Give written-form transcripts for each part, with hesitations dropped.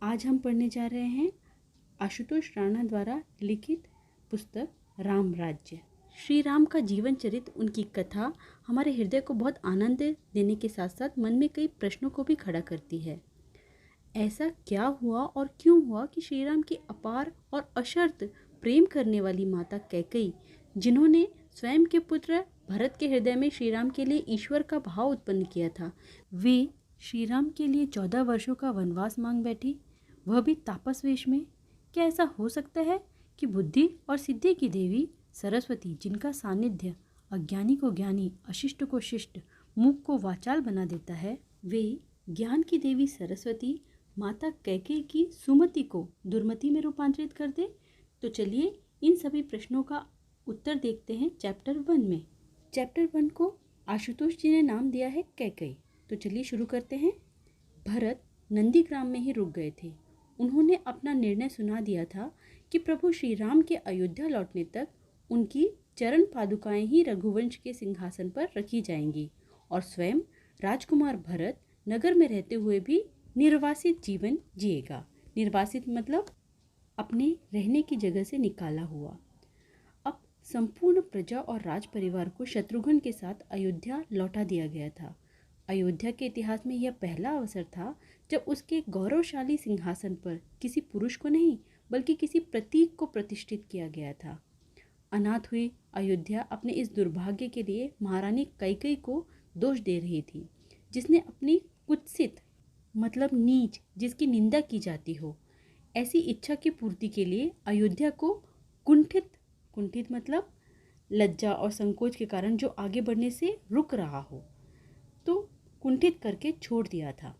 आज हम पढ़ने जा रहे हैं आशुतोष राणा द्वारा लिखित पुस्तक राम राज्य। श्री राम का जीवन चरित्र, उनकी कथा हमारे हृदय को बहुत आनंद देने के साथ साथ मन में कई प्रश्नों को भी खड़ा करती है। ऐसा क्या हुआ और क्यों हुआ कि श्री राम की अपार और अशर्त प्रेम करने वाली माता कैकेयी, जिन्होंने स्वयं के पुत्र भरत के हृदय में श्री राम के लिए ईश्वर का भाव उत्पन्न किया था, वे श्री राम के लिए 14 वर्षों का वनवास मांग बैठी, वह भी तापस वेश में। क्या ऐसा हो सकता है कि बुद्धि और सिद्धि की देवी सरस्वती, जिनका सानिध्य अज्ञानी को ज्ञानी, अशिष्ट को शिष्ट, मूक को वाचाल बना देता है, वे ज्ञान की देवी सरस्वती माता कैकेयी की सुमति को दुर्मति में रूपांतरित कर दे? तो चलिए इन सभी प्रश्नों का उत्तर देखते हैं चैप्टर 1 में। चैप्टर 1 को आशुतोष जी ने नाम दिया है कैकेयी। तो चलिए शुरू करते हैं। भरत नंदीग्राम में ही रुक गए थे। उन्होंने अपना निर्णय सुना दिया था कि प्रभु श्री राम के अयोध्या लौटने तक उनकी चरण पादुकाएं ही रघुवंश के सिंहासन पर रखी जाएंगी और स्वयं राजकुमार भरत नगर में रहते हुए भी निर्वासित जीवन जिएगा। निर्वासित मतलब अपने रहने की जगह से निकाला हुआ। अब संपूर्ण प्रजा और राज परिवार को शत्रुघ्न के साथ अयोध्या लौटा दिया गया था। अयोध्या के इतिहास में यह पहला अवसर था जब उसके गौरवशाली सिंहासन पर किसी पुरुष को नहीं बल्कि किसी प्रतीक को प्रतिष्ठित किया गया था। अनाथ हुई अयोध्या अपने इस दुर्भाग्य के लिए महारानी कैकेयी को दोष दे रही थी, जिसने अपनी कुत्सित मतलब नीच, जिसकी निंदा की जाती हो, ऐसी इच्छा की पूर्ति के लिए अयोध्या को कुंठित मतलब लज्जा और संकोच के कारण जो आगे बढ़ने से रुक रहा हो, तो कुंठित करके छोड़ दिया था।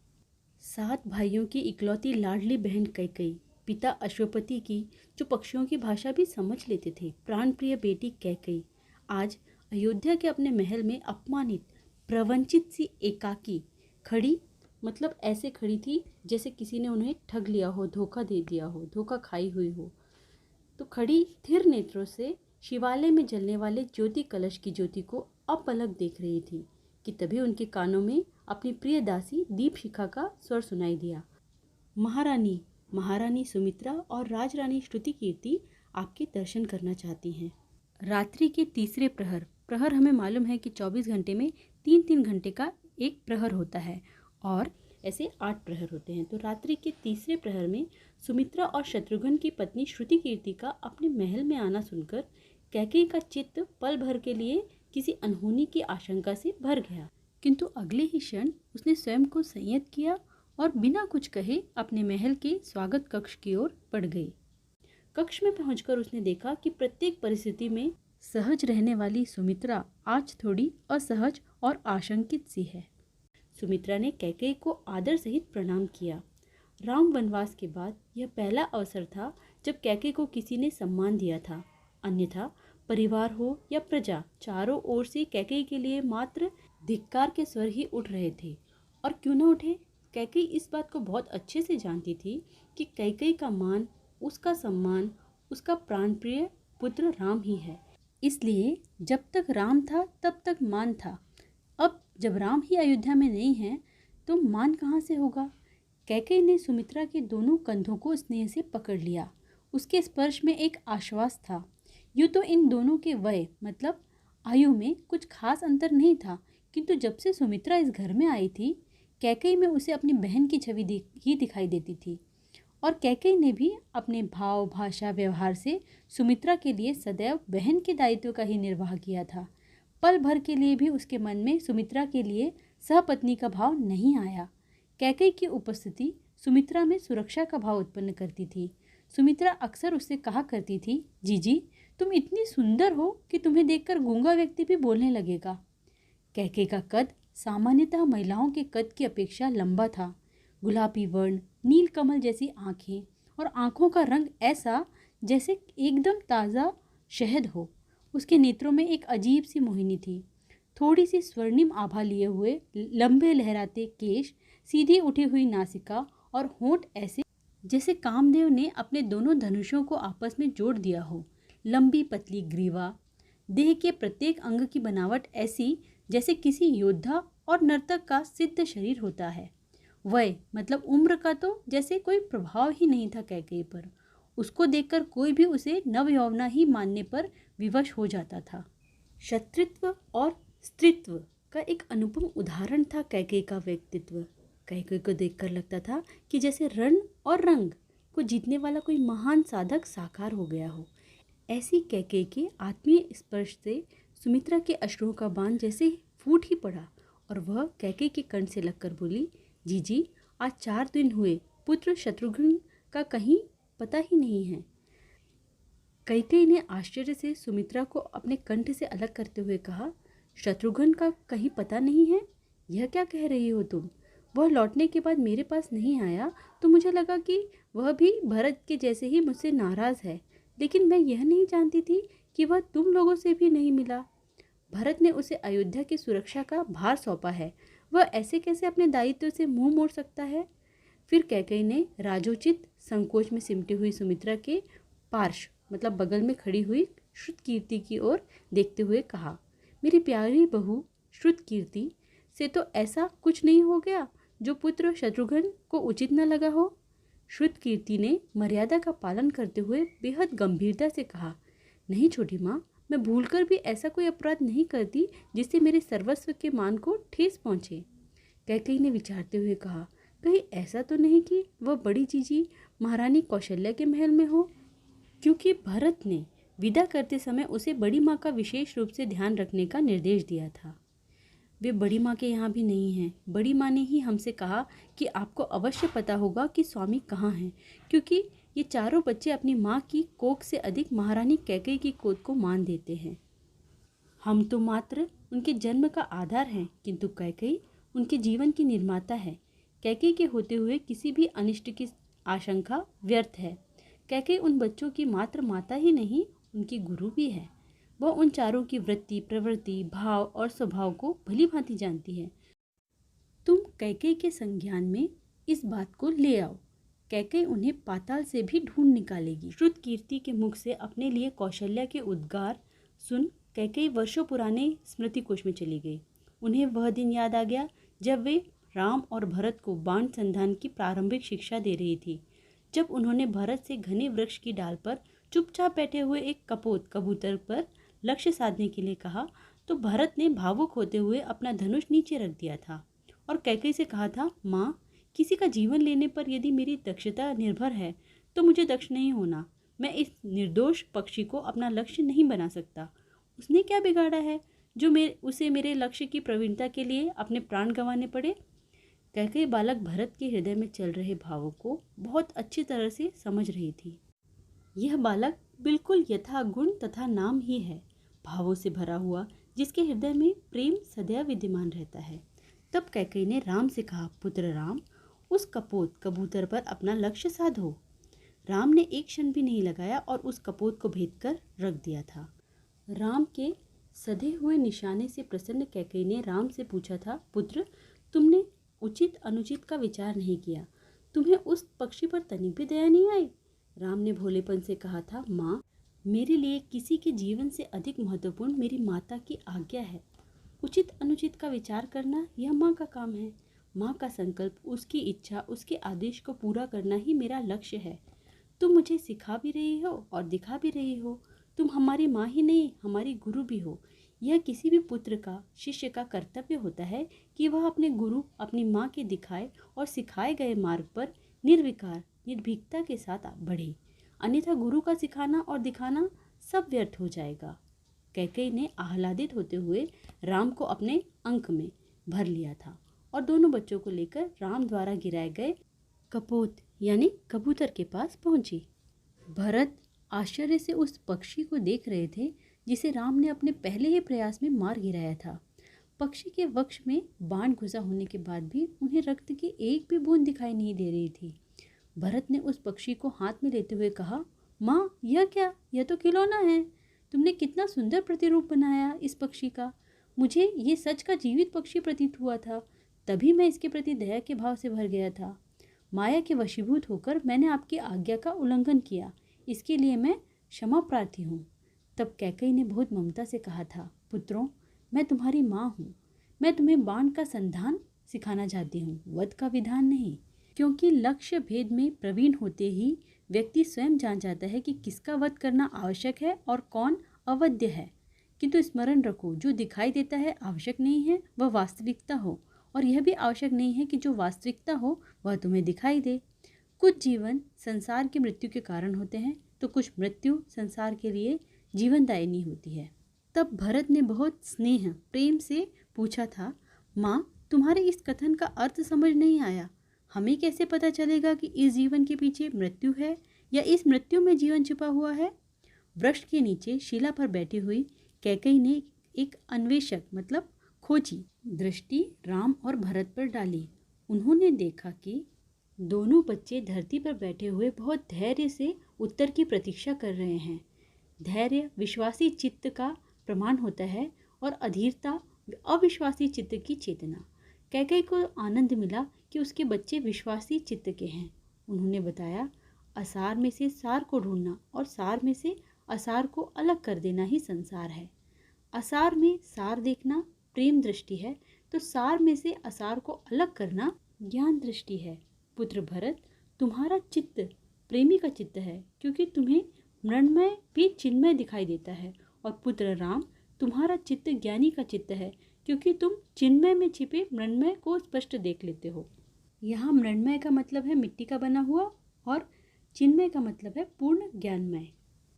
7 भाइयों की इकलौती लाडली बहन कैकेयी, पिता अश्वपति की, जो पक्षियों की भाषा भी समझ लेते थे, प्राणप्रिय बेटी कैकेयी आज अयोध्या के अपने महल में अपमानित, प्रवंचित सी एकाकी खड़ी, मतलब ऐसे खड़ी थी जैसे किसी ने उन्हें ठग लिया हो, धोखा दे दिया हो, धोखा खाई हुई हो। तो खड़ी स्थिर नेत्रों से शिवालय में जलने वाले ज्योति कलश की ज्योति को अपलक देख रही थी कि तभी उनके कानों में अपनी प्रिय दासी दीपशिखा का स्वर सुनाई दिया। महारानी सुमित्रा और राजरानी श्रुति कीर्ति आपके दर्शन करना चाहती हैं। रात्रि के तीसरे प्रहर हमें मालूम है कि 24 घंटे में 3-3 घंटे का एक प्रहर होता है और ऐसे 8 प्रहर होते हैं। तो रात्रि के तीसरे प्रहर में सुमित्रा और शत्रुघ्न की पत्नी श्रुति कीर्ति का अपने महल में आना सुनकर कैकेयी का चित्त पल भर के लिए किसी अनहोनी की आशंका से भर गया, किंतु अगले ही क्षण उसने स्वयं को संयत किया और बिना कुछ कहे अपने महल के स्वागत कक्ष की ओर बढ़ गई। कक्ष में पहुंचकर उसने देखा कि प्रत्येक परिस्थिति में सहज रहने वाली सुमित्रा आज थोड़ी असहज और आशंकित सी है। सुमित्रा ने कैकेयी को आदर सहित प्रणाम किया। राम वनवास के बाद यह पहला अवसर था जब कैकेयी को किसी ने सम्मान दिया था, अन्यथा परिवार हो या प्रजा, चारों ओर से कैकेयी के लिए मात्र धिक्कार के स्वर ही उठ रहे थे। और क्यों न उठे, कैकेयी इस बात को बहुत अच्छे से जानती थी कि कैकेयी का मान, उसका सम्मान, उसका प्राणप्रिय पुत्र राम ही है। इसलिए जब तक राम था तब तक मान था। अब जब राम ही अयोध्या में नहीं है तो मान कहाँ से होगा। कैकेयी ने सुमित्रा के दोनों कंधों को स्नेह से पकड़ लिया। उसके स्पर्श में एक आश्वास था। यूँ तो इन दोनों के वय मतलब आयु में कुछ खास अंतर नहीं था, किंतु जब से सुमित्रा इस घर में आई थी, कैकेयी में उसे अपनी बहन की छवि ही दिखाई देती थी और कैकेयी ने भी अपने भाव, भाषा, व्यवहार से सुमित्रा के लिए सदैव बहन के दायित्व का ही निर्वाह किया था। पल भर के लिए भी उसके मन में सुमित्रा के लिए सहपत्नी का भाव नहीं आया। कैकेयी की उपस्थिति सुमित्रा में सुरक्षा का भाव उत्पन्न करती थी। सुमित्रा अक्सर उससे कहा करती थी, जीजी तुम इतनी सुंदर हो कि तुम्हें देखकर गूंगा व्यक्ति भी बोलने लगेगा। कैकेयी का कद सामान्यतः महिलाओं के कद की अपेक्षा लंबा था। गुलाबी वर्ण, नील कमल जैसी आंखें और आंखों का रंग ऐसा जैसे एकदम ताज़ा शहद हो। उसके नेत्रों में एक अजीब सी मोहिनी थी। थोड़ी सी स्वर्णिम आभा लिए हुए लंबे लहराते केश, सीधी उठी हुई नासिका और होंठ ऐसे जैसे कामदेव ने अपने दोनों धनुषों को आपस में जोड़ दिया हो। लंबी पतली ग्रीवा, देह के प्रत्येक अंग की बनावट ऐसी जैसे किसी योद्धा और नर्तक का सिद्ध शरीर होता है। वय मतलब उम्र का तो जैसे कोई प्रभाव ही नहीं था कैकेयी पर। उसको देखकर कोई भी उसे नवयौवना ही मानने पर विवश हो जाता था। क्षत्रित्व और स्त्रीत्व का एक अनुपम उदाहरण था कैकेयी का व्यक्तित्व। कैकेयी को देखकर लगता था कि जैसे रण और रंग को जीतने वाला कोई महान साधक साकार हो गया हो। ऐसी कैकेयी के आत्मीय स्पर्श से सुमित्रा के अश्रुओं का बांध जैसे फूट ही पड़ा और वह कैकेयी के कंठ से लगकर बोली, जीजी आज 4 दिन हुए पुत्र शत्रुघ्न का कहीं पता ही नहीं है। कैकेयी ने आश्चर्य से सुमित्रा को अपने कंठ से अलग करते हुए कहा, शत्रुघ्न का कहीं पता नहीं है? यह क्या कह रही हो तुम? वह लौटने के बाद मेरे पास नहीं आया तो मुझे लगा कि वह भी भरत के जैसे ही मुझसे नाराज़ है, लेकिन मैं यह नहीं जानती थी कि वह तुम लोगों से भी नहीं मिला। भरत ने उसे अयोध्या की सुरक्षा का भार सौंपा है, वह ऐसे कैसे अपने दायित्व से मुंह मोड़ सकता है? फिर कैकेयी ने राजोचित संकोच में सिमटी हुई सुमित्रा के पार्श्व मतलब बगल में खड़ी हुई श्रुतकीर्ति की ओर देखते हुए कहा, मेरी प्यारी बहू श्रुतकीर्ति से तो ऐसा कुछ नहीं हो गया जो पुत्र शत्रुघ्न को उचित न लगा हो। श्रुतकीर्ति ने मर्यादा का पालन करते हुए बेहद गंभीरता से कहा, नहीं छोटी माँ, मैं भूलकर भी ऐसा कोई अपराध नहीं करती जिससे मेरे सर्वस्व के मान को ठेस पहुँचे। कैकेयी ने विचारते हुए कहा, कहीं ऐसा तो नहीं कि वह बड़ी जीजी महारानी कौशल्या के महल में हो, क्योंकि भरत ने विदा करते समय उसे बड़ी माँ का विशेष रूप से ध्यान रखने का निर्देश दिया था। वे बड़ी माँ के यहाँ भी नहीं हैं। बड़ी माँ ने ही हमसे कहा कि आपको अवश्य पता होगा कि स्वामी कहाँ हैं, क्योंकि ये चारों बच्चे अपनी माँ की कोख से अधिक महारानी कैकेयी की कोख को मान देते हैं। हम तो मात्र उनके जन्म का आधार हैं, किंतु कैकेयी उनके जीवन की निर्माता है। कैकेयी के होते हुए किसी भी अनिष्ट की आशंका व्यर्थ है। कैकेयी उन बच्चों की मात्र माता ही नहीं, उनकी गुरु भी है। वह उन चारों की वृत्ति, प्रवृत्ति, भाव और स्वभाव को भली भांति जानती है। तुम कैकेयी के संज्ञान में इस बात को ले आओ। कैकेयी उन्हें पाताल से भी ढूंढ निकालेगी। श्रुतकीर्ति के मुख से अपने लिए कौशल्या के उद्गार सुन कैकेयी वर्षों पुराने स्मृति कोश में चली गई। उन्हें वह दिन याद आ गया जब वे राम और भरत को बाण संधान की प्रारंभिक शिक्षा दे रही थी। जब उन्होंने भरत से घने वृक्ष की डाल पर चुपचाप बैठे हुए एक कपोत कबूतर पर लक्ष्य साधने के लिए कहा, तो भरत ने भावुक होते हुए अपना धनुष नीचे रख दिया था और कैकेयी से कहा था, माँ, किसी का जीवन लेने पर यदि मेरी दक्षता निर्भर है तो मुझे दक्ष नहीं होना। मैं इस निर्दोष पक्षी को अपना लक्ष्य नहीं बना सकता। उसने क्या बिगाड़ा है जो उसे मेरे लक्ष्य की प्रवीणता के लिए अपने प्राण गंवाने पड़े। कैकेयी बालक भरत के हृदय में चल रहे भावों को बहुत अच्छी तरह से समझ रही थी। यह बालक बिल्कुल यथा गुण तथा नाम ही है, भावों से भरा हुआ, जिसके हृदय में प्रेम सदैव विद्यमान रहता है। तब कैकेयी ने राम से कहा, पुत्र राम, उस कपोत कबूतर पर अपना लक्ष्य साधो। राम ने एक क्षण भी नहीं लगाया और उस कपोत को भेद कर रख दिया था। राम के सधे हुए निशाने से प्रसन्न कैकेयी ने राम से पूछा था, पुत्र, तुमने उचित अनुचित का विचार नहीं किया, तुम्हें उस पक्षी पर तनिक भी दया नहीं आई। राम ने भोलेपन से कहा था, माँ, मेरे लिए किसी के जीवन से अधिक महत्वपूर्ण मेरी माता की आज्ञा है। उचित अनुचित का विचार करना यह माँ का काम है। माँ का संकल्प, उसकी इच्छा, उसके आदेश को पूरा करना ही मेरा लक्ष्य है। तुम मुझे सिखा भी रही हो और दिखा भी रही हो। तुम हमारी माँ ही नहीं, हमारी गुरु भी हो। यह किसी भी पुत्र का, शिष्य का कर्तव्य होता है कि वह अपने गुरु, अपनी माँ के दिखाए और सिखाए गए मार्ग पर निर्विकार, निर्भीकता के साथ बढ़े, अन्यथा गुरु का सिखाना और दिखाना सब व्यर्थ हो जाएगा। कैकेयी ने आह्लादित होते हुए राम को अपने अंक में भर लिया था और दोनों बच्चों को लेकर राम द्वारा गिराए गए कपोत यानी कबूतर के पास पहुंची। भरत आश्चर्य से उस पक्षी को देख रहे थे जिसे राम ने अपने पहले ही प्रयास में मार गिराया था। पक्षी के वक्ष में बाण घुसा होने के बाद भी उन्हें रक्त की एक भी बूंद दिखाई नहीं दे रही थी। भरत ने उस पक्षी को हाथ में लेते हुए कहा, माँ, यह क्या? यह तो खिलौना है। तुमने कितना सुंदर प्रतिरूप बनाया इस पक्षी का। मुझे ये सच का जीवित पक्षी प्रतीत हुआ था, तभी मैं इसके प्रति दया के भाव से भर गया था। माया के वशीभूत होकर मैंने आपकी आज्ञा का उल्लंघन किया, इसके लिए मैं क्षमा प्रार्थी हूँ। तब कैकेयी ने बहुत ममता से कहा था, पुत्रों, मैं तुम्हारी माँ हूँ। मैं तुम्हें बाण का संधान सिखाना चाहती हूँ, वध का विधान नहीं। क्योंकि लक्ष्य भेद में प्रवीण होते ही व्यक्ति स्वयं जान जाता है कि किसका वध करना आवश्यक है और कौन अवध्य है। किंतु स्मरण रखो, जो दिखाई देता है आवश्यक नहीं है वह वास्तविकता हो, और यह भी आवश्यक नहीं है कि जो वास्तविकता हो वह तुम्हें दिखाई दे। कुछ जीवन संसार की मृत्यु के कारण होते हैं, तो कुछ मृत्यु संसार के लिए जीवनदायिनी होती है। तब भरत ने बहुत स्नेह प्रेम से पूछा था, माँ, तुम्हारे इस कथन का अर्थ समझ नहीं आया। हमें कैसे पता चलेगा कि इस जीवन के पीछे मृत्यु है या इस मृत्यु में जीवन छिपा हुआ है? वृक्ष के नीचे शिला पर बैठी हुई कैकेयी ने एक अन्वेषक मतलब खोजी दृष्टि राम और भरत पर डाली। उन्होंने देखा कि दोनों बच्चे धरती पर बैठे हुए बहुत धैर्य से उत्तर की प्रतीक्षा कर रहे हैं। धैर्य विश्वासी चित्त का प्रमाण होता है और अधीरता अविश्वासी चित्त की चेतना। कैकेयी को आनंद मिला कि उसके बच्चे विश्वासी चित्त के हैं। उन्होंने बताया, असार में से सार को ढूंढना और सार में से असार को अलग कर देना ही संसार है। असार में सार देखना प्रेम दृष्टि है, तो सार में से असार को अलग करना ज्ञान दृष्टि है। पुत्र भरत, तुम्हारा चित्त प्रेमी का चित्त है, क्योंकि तुम्हें मृण्मय भी चिन्मय दिखाई देता है। और पुत्र राम, तुम्हारा चित्त ज्ञानी का चित्त है, क्योंकि तुम चिन्मय में छिपे मृण्मय को स्पष्ट देख लेते हो। यहाँ मृण्मय का मतलब है मिट्टी का बना हुआ और चिन्मय का मतलब है पूर्ण ज्ञानमय।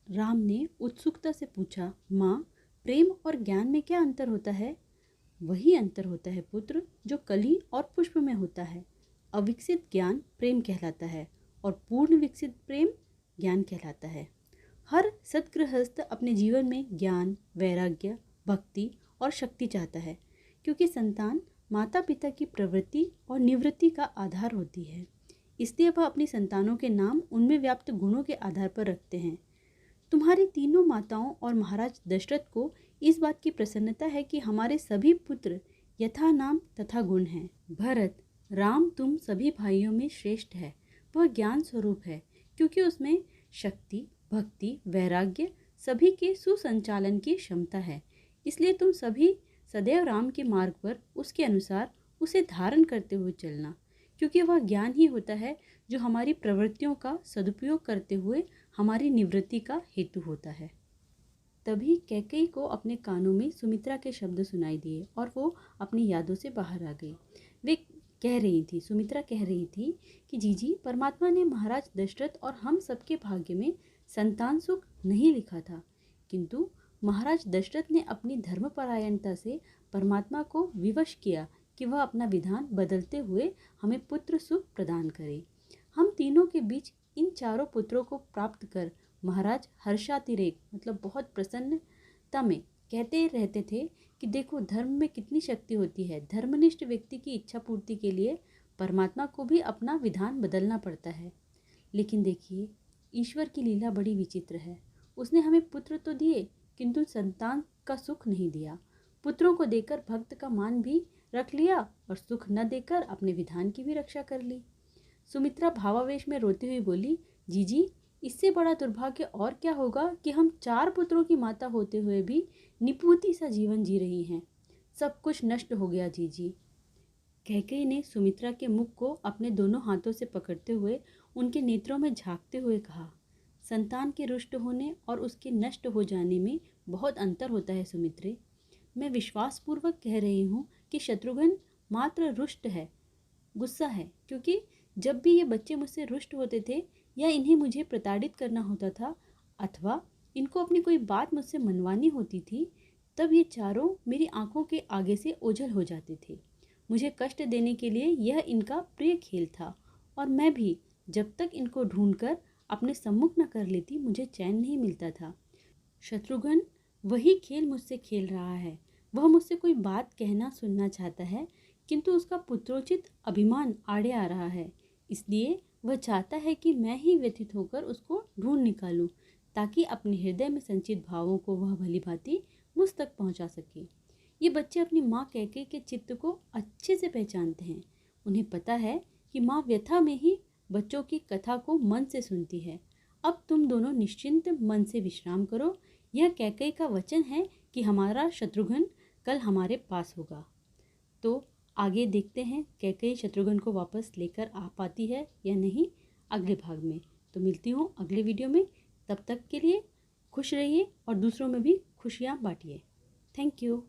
राम ने उत्सुकता से पूछा, माँ, प्रेम और ज्ञान में क्या अंतर होता है? वही अंतर होता है पुत्र, जो कली और पुष्प में होता है। अविकसित ज्ञान प्रेम कहलाता है और पूर्ण विकसित प्रेम ज्ञान कहलाता है। हर सद्गृहस्थ अपने जीवन में ज्ञान, वैराग्य, भक्ति और शक्ति चाहता है, क्योंकि संतान माता पिता की प्रवृत्ति और निवृत्ति का आधार होती है। इसलिए वह अपनी संतानों के नाम उनमें व्याप्त गुणों के आधार पर रखते हैं। तुम्हारी तीनों माताओं और महाराज दशरथ को इस बात की प्रसन्नता है कि हमारे सभी पुत्र यथा नाम तथा गुण हैं। भरत, राम तुम सभी भाइयों में श्रेष्ठ है। वह ज्ञान स्वरूप है, क्योंकि उसमें शक्ति, भक्ति, वैराग्य सभी के सुसंचालन की क्षमता है। इसलिए तुम सभी सदैव राम के मार्ग पर उसके अनुसार उसे धारण करते हुए चलना, क्योंकि वह ज्ञान ही होता है जो हमारी प्रवृत्तियों का सदुपयोग करते हुए हमारी निवृत्ति का हेतु होता है। तभी कैकेयी को अपने कानों में सुमित्रा के शब्द सुनाई दिए और वो अपनी यादों से बाहर आ गई। वे कह रही थी, सुमित्रा कह रही थी कि जीजी, परमात्मा ने महाराज दशरथ और हम सबके भाग्य में संतान सुख नहीं लिखा था, किंतु महाराज दशरथ ने अपनी धर्मपरायणता से परमात्मा को विवश किया कि वह अपना विधान बदलते हुए हमें पुत्र सुख प्रदान करे। हम तीनों के बीच इन चारों पुत्रों को प्राप्त कर महाराज हर्षातिरेक मतलब बहुत प्रसन्नता में कहते रहते थे कि देखो धर्म में कितनी शक्ति होती है। धर्मनिष्ठ व्यक्ति की इच्छा पूर्ति के लिए परमात्मा को भी अपना विधान बदलना पड़ता है। लेकिन देखिए, ईश्वर की लीला बड़ी विचित्र है। उसने हमें पुत्र तो दिए, किंतु संतान का सुख नहीं दिया। पुत्रों को देकर भक्त का मान भी रख लिया और सुख न देकर अपने विधान की भी रक्षा कर ली। सुमित्रा भावावेश में रोती हुई बोली, जीजी, इससे बड़ा दुर्भाग्य और क्या होगा कि हम 4 पुत्रों की माता होते हुए भी निपुति सा जीवन जी रही हैं। सब कुछ नष्ट हो गया जीजी। कैकेयी ने सुमित्रा के मुख को अपने दोनों हाथों से पकड़ते हुए उनके नेत्रों में झांकते हुए कहा, संतान के रुष्ट होने और उसके नष्ट हो जाने में बहुत अंतर होता है सुमित्रे। मैं विश्वासपूर्वक कह रही हूँ कि शत्रुघ्न मात्र रुष्ट है, गुस्सा है, क्योंकि जब भी ये बच्चे मुझसे रुष्ट होते थे या इन्हें मुझे प्रताड़ित करना होता था अथवा इनको अपनी कोई बात मुझसे मनवानी होती थी, तब ये चारों मेरी आंखों के आगे से ओझल हो जाते थे। मुझे कष्ट देने के लिए यह इनका प्रिय खेल था और मैं भी जब तक इनको ढूंढकर अपने सम्मुख न कर लेती मुझे चैन नहीं मिलता था। शत्रुघ्न वही खेल मुझसे खेल रहा है। वह मुझसे कोई बात कहना सुनना चाहता है, किंतु उसका पुत्रोचित अभिमान आड़े आ रहा है। इसलिए वह चाहता है कि मैं ही व्यथित होकर उसको ढूंढ निकालूं, ताकि अपने हृदय में संचित भावों को वह भली भांति मुझ तक पहुंचा सके। ये बच्चे अपनी माँ कैकेयी के चित्त को अच्छे से पहचानते हैं। उन्हें पता है कि माँ व्यथा में ही बच्चों की कथा को मन से सुनती है। अब तुम दोनों निश्चिंत मन से विश्राम करो। यह कैकेयी का वचन है कि हमारा शत्रुघ्न कल हमारे पास होगा। तो आगे देखते हैं कैकेयी शत्रुघ्न को वापस लेकर आ पाती है या नहीं अगले भाग में। तो मिलती हूँ अगले वीडियो में। तब तक के लिए खुश रहिए और दूसरों में भी खुशियाँ बांटिए। Thank you.